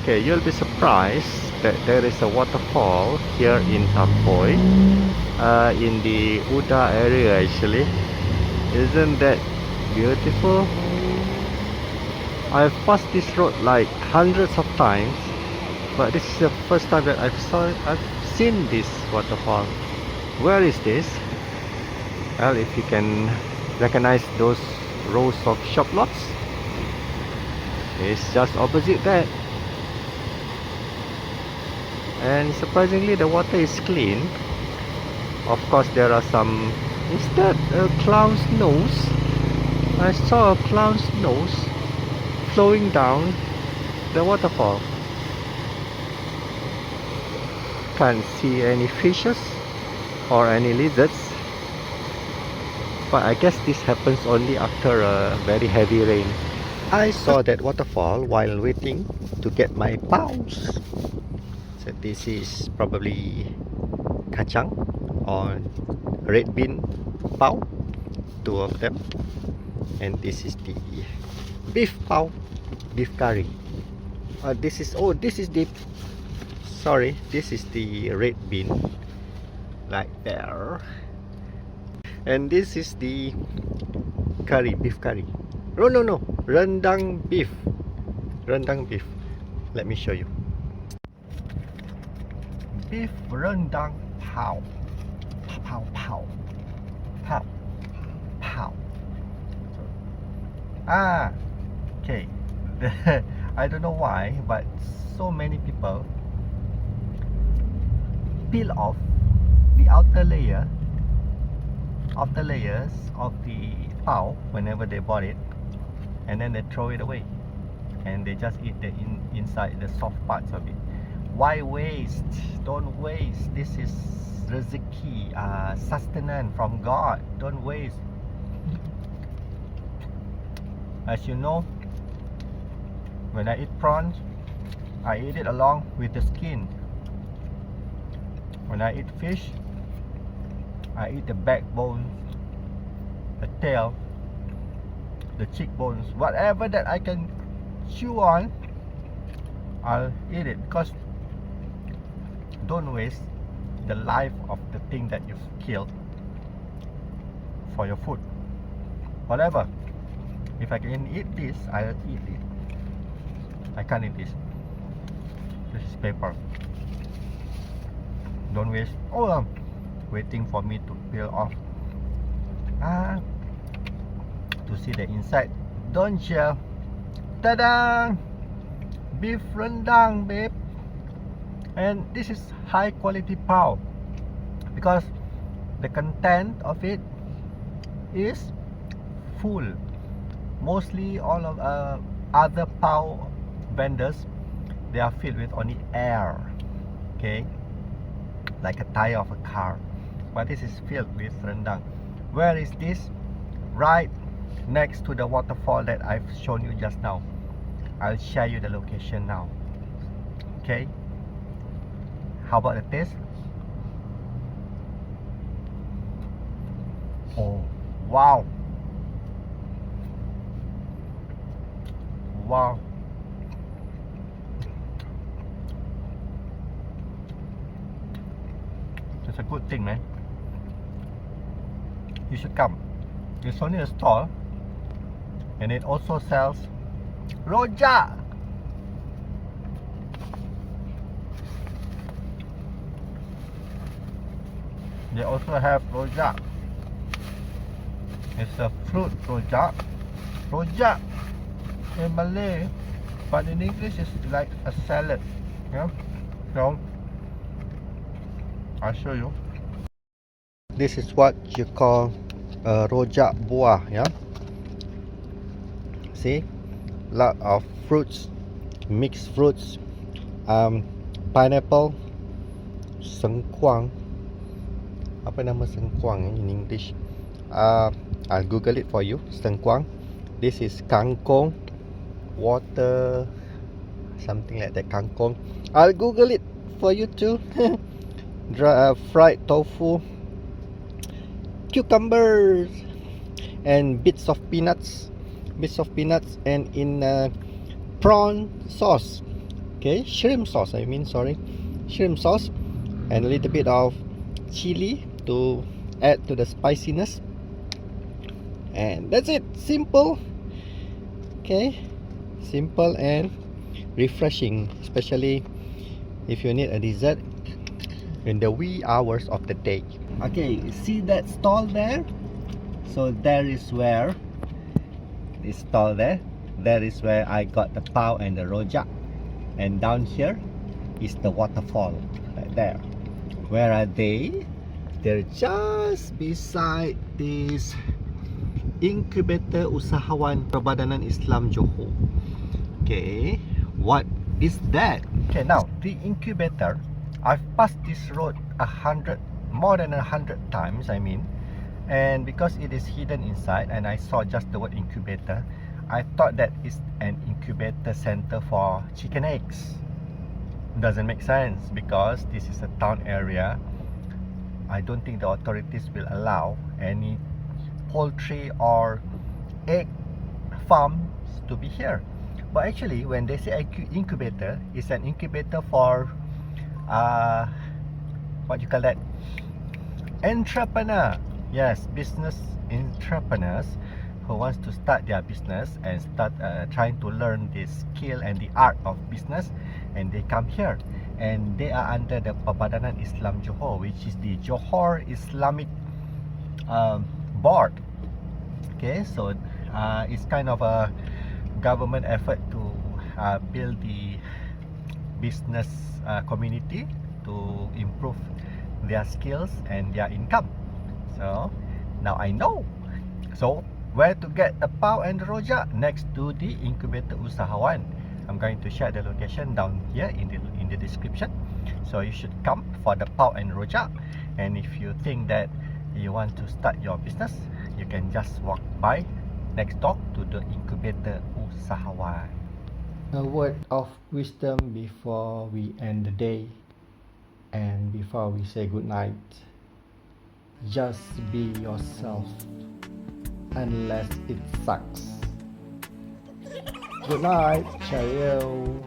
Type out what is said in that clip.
Okay, you'll be surprised that there is a waterfall here in Tampoi, in the Uda area actually. Isn't that beautiful? I've passed this road like hundreds of times, but this is the first time that I've seen this waterfall. Where is this? Well, if you can recognize those rows of shop lots, it's just opposite that. And surprisingly, the water is clean. Of course, there are some. Is that a clown's nose? I saw a clown's nose flowing down the waterfall. Can't see any fishes or any lizards, but I guess this happens only after a very heavy rain. I saw that waterfall while waiting to get my paus. So this is probably kacang or red bean pau, two of them, and this is the beef pau, beef curry. This is the red bean right there, and this is the curry, beef curry. No, rendang beef. Let me show you. Beef rendang pau. Okay. I don't know why, but so many people peel off the outer layers of the pau whenever they bought it, and then they throw it away, and they just eat the inside, the soft parts of it. Why waste? Don't waste. This is rezeki, sustenance from God. Don't waste. As you know, when I eat prawns, I eat it along with the skin. When I eat fish, I eat the backbone, the tail, the cheekbones, whatever that I can chew on, I'll eat it, because don't waste the life of the thing that you've killed for your food. Whatever. If I can eat this, I'll eat it. I can't eat this. This is paper. Don't waste. Waiting for me to peel off. To see the inside. Don't share. Ta-da! Beef rendang, babe. And this is high quality pau, because the content of it is full. Mostly all of other pau vendors, they are filled with only air, okay, like a tire of a car, but this is filled with rendang. Where is this? Right next to the waterfall that I've shown you just now. I'll share you the location now. Okay, how about the taste? Oh, wow. It's a good thing, man. You should come. It's only a stall, and it also sells rojak. They also have rojak. It's a fruit rojak. Rojak in Malay, but in English it's like a salad. Yeah. So I'll show you. This is what you call rojak buah. Yeah. See, lot of fruits, mixed fruits, pineapple, sengkuang. Apa nama sengkuang in English? I'll Google it for you. Sengkuang. This is kangkong, water, something like that. Kangkong. I'll Google it for you too. Fried tofu, cucumbers, and bits of peanuts, and in prawn sauce. Okay, shrimp sauce, sorry, shrimp sauce, and a little bit of chili to add to the spiciness, and that's it. Simple. Okay, simple and refreshing, especially if you need a dessert in the wee hours of the day. Okay, see that stall there? So there is where this stall there is where I got the pau and the rojak, and down here is the waterfall right there. Where are they? They're just beside this Inkubator Usahawan Perbadanan Islam Johor. Okay, what is that? Okay, now the incubator, I've passed this road more than 100 times, and because it is hidden inside and I saw just the word incubator, I thought that it's an incubator center for chicken eggs. Doesn't make sense because this is a town area. I don't think the authorities will allow any poultry or egg farms to be here. But actually, when they say incubator, it's an incubator for what you call that? Entrepreneur. Yes, business entrepreneurs who wants to start their business and start trying to learn the skill and the art of business, and they come here, and they are under the Perbadanan Islam Johor, which is the Johor Islamic board. Okay, so it's kind of a government effort to build the business community to improve their skills and their income. So now I know. So where to get the pau and the rojak? Next to the Inkubator Usahawan. I'm going to share the location down here in the description. So you should come for the pau and rojak. And if you think that you want to start your business, you can just walk by next door to the Inkubator Usahawan. A word of wisdom before we end the day and before we say good night. Just be yourself unless it sucks. Good night, cheerio.